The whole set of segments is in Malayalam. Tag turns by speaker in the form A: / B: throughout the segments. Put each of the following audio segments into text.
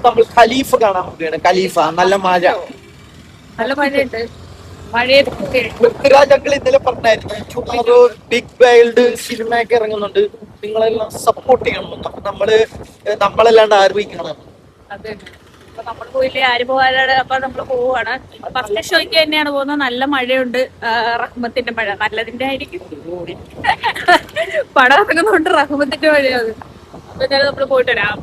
A: നമ്മൾ ഖലീഫ കാണാൻ പോവുകയാണ്. ഖലീഫ നല്ല മഴ,
B: നല്ല മഴയുണ്ട്.
A: പൃഥ്വിരാജ് ഇന്നലെ പറഞ്ഞായിരുന്നു ബിഗ് വൈൽഡ് സിനിമയൊക്കെ ഇറങ്ങുന്നുണ്ട്, നിങ്ങളെല്ലാം സപ്പോർട്ട് ചെയ്യണം. അപ്പൊ നമ്മളല്ലാണ്ട് ആരും കാണാം.
B: അതെ, അപ്പൊ നമ്മൾ പോയില്ലേ, ആര് പോകാനാണ്? അപ്പൊ നമ്മള് പോവാണ്. ഫസ്റ്റ് ഷോയ്ക്ക് തന്നെയാണ് പോകുന്നത്. നല്ല മഴയുണ്ട്, റഹ്മത്തിന്റെ മഴ. നല്ലതിന്റെ ആയിരിക്കും. പടം ഇറങ്ങുന്നോണ്ട് റഹ്മത്തിന്റെ മഴയാണ്. അപ്പൊ എന്തായാലും നമ്മള് പോയിട്ട് വരാം.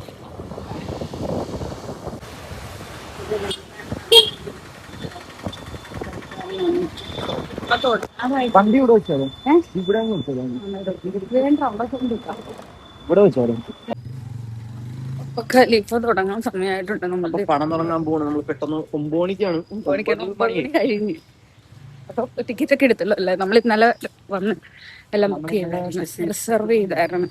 A: വണ്ടി ഇവിടെ വെച്ചാലോ? ഇവിടെ വെച്ചാലോ?
B: ഖലീഫ തുടങ്ങാൻ സമയമായിട്ടുണ്ട്. നമ്മൾ
A: പണം തുടങ്ങാൻ പോകണം. നമ്മൾ പെട്ടെന്ന് 9 മണിക്കാണ്
B: കഴിഞ്ഞു. അപ്പൊ ടിക്കറ്റ് ഒക്കെ എടുത്തല്ലോ അല്ലേ? നമ്മൾ ഇന്നലെ വന്ന് എല്ലാം ബുക്ക് ചെയ്തായിരുന്നു, റിസർവ് ചെയ്തായിരുന്നു.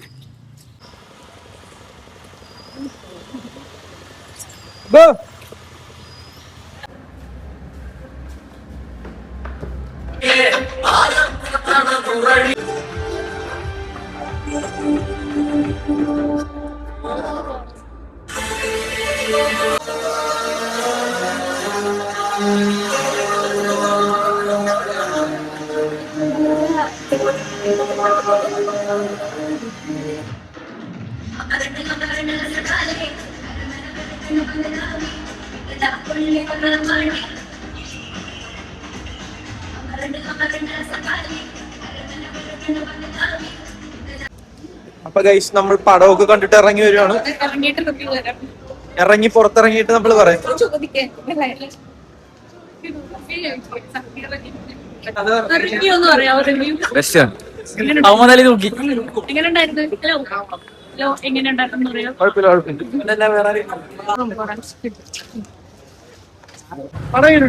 A: അപ്പൊ ഗൈസ്, നമ്മൾ പടമൊക്കെ കണ്ടിട്ട് ഇറങ്ങി വരുവാണ്. ഇറങ്ങി പുറത്തിറങ്ങിയിട്ട് നമ്മൾ പറയാം. പടം എങ്ങനെ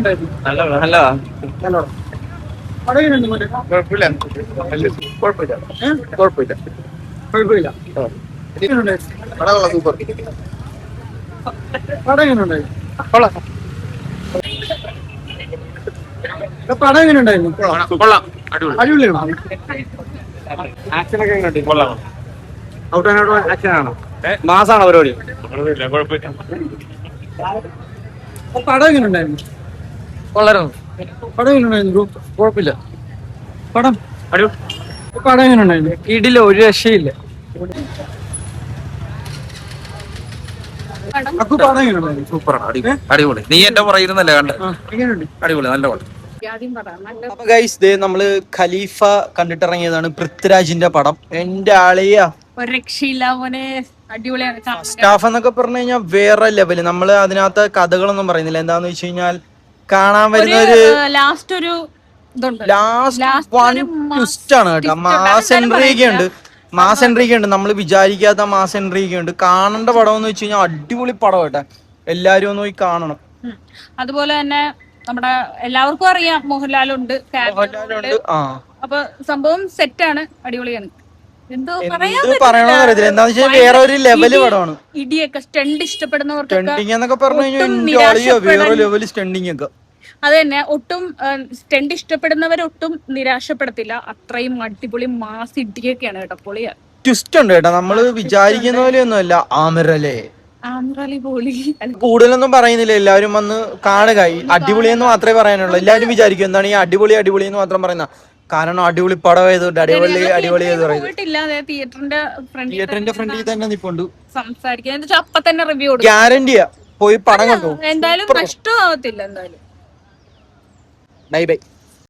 A: ഉണ്ടായിരുന്നു? അടിപൊളിയാണ്. ആക്ഷനൊക്കെ എങ്ങനെയുണ്ട്? ഔട്ട് ആൻഡ് ഔട്ട് ആക്ഷൻ ആണോ? മാസാണോ പരിപാടി? പടം എങ്ങനെ ഉണ്ടായിരുന്നു? പടം എങ്ങനെ ഉണ്ടായിരുന്നു? കുഴപ്പമില്ല. പടം എങ്ങനെ ഉണ്ടായിരുന്നു? ഇടില്ല, ഒരു രക്ഷയില്ല.
C: സൂപ്പറാണ്, അടിപൊളി. നീ എന്റെ പറയുന്നല്ലേ കണ്ട? അടിപൊളി, നല്ല പടം.
A: അപ്പൊ ഗൈസ്, ദേ നമ്മള് ഖലീഫ കണ്ടിട്ടിറങ്ങിയതാണ്, പൃഥ്വിരാജിന്റെ പടം. എന്റെ ആളിയാ,
B: ഒരു രക്ഷയില്ല മോനെ, അടിപൊളിയാണ്.
A: സ്റ്റാഫ് എന്നൊക്കെ പറഞ്ഞു കഴിഞ്ഞാൽ വേറെ ലെവല്. നമ്മള് അതിനകത്ത് കഥകളൊന്നും പറയുന്നില്ല. എന്താന്ന് വെച്ച് കഴിഞ്ഞാൽ കാണാൻ വരുന്ന ഒരു
B: ലാസ്റ്റ്
A: ട്വിസ്റ്റ് ആണ് കേട്ടോ. മാസ് എൻട്രി ഒക്കെ ഉണ്ട്, നമ്മൾ വിചാരിക്കാത്ത മാസ് എൻട്രി ഒക്കെ ഉണ്ട്. കാണേണ്ട പടം എന്ന് വെച്ച് കഴിഞ്ഞാൽ അടിപൊളി പടം കേട്ടോ. എല്ലാരും ഒന്ന് പോയി കാണണം.
B: അതുപോലെ തന്നെ നമ്മുടെ എല്ലാവർക്കും അറിയാം, മോഹൻലാലുണ്ട്. അപ്പൊ സംഭവം സെറ്റാണ്, അടിപൊളിയാണ്. എന്തോ
A: പറയണമെന്നറിയത്തില്ല. എന്താന്ന് വെച്ചാൽ വേറെ ഒരു ലെവല് പടമാണ്.
B: ഇടിയൊക്കെ സ്റ്റണ്ട് ഇഷ്ടപ്പെടുന്നവർക്ക് അത് തന്നെ. ഒട്ടും സ്റ്റണ്ട് ഇഷ്ടപ്പെടുന്നവരൊട്ടും നിരാശപ്പെടുത്തില്ല. അത്രയും അടിപൊളി മാസ് ഇടിയൊക്കെയാണ് കേട്ടോ. പൊളിയാ.
A: ട്വിസ്റ്റ് ഉണ്ട് കേട്ടോ, നമ്മള് വിചാരിക്കുന്ന പോലെയൊന്നുമല്ല. ആമിറല്ലേ,
B: പൊളി.
A: കൂടുതലൊന്നും പറയുന്നില്ല. എല്ലാവരും വന്ന് കാണുക. അടിപൊളിയെന്ന് മാത്രമേ പറയാനുള്ളൂ. എല്ലാവരും വിചാരിക്കും എന്താണ് ഈ അടിപൊളി എന്ന് മാത്രം പറയുന്ന. കാരണം അടിപൊളി പടമായതുകൊണ്ട് അടിപൊളി തിയേറ്ററിന്റെ ഫ്രണ്ടിൽ തന്നെ നിൽപ്പുണ്ട്.
B: സംസാരിക്കാൻ അപ്പൊ തന്നെ റിവ്യൂ
A: ഗ്യാരണ്ടിയാ. പോയി പടം കണ്ടു.
B: എന്തായാലും നഷ്ടമാവത്തില്ല. എന്തായാലും
A: ബൈ ബൈ.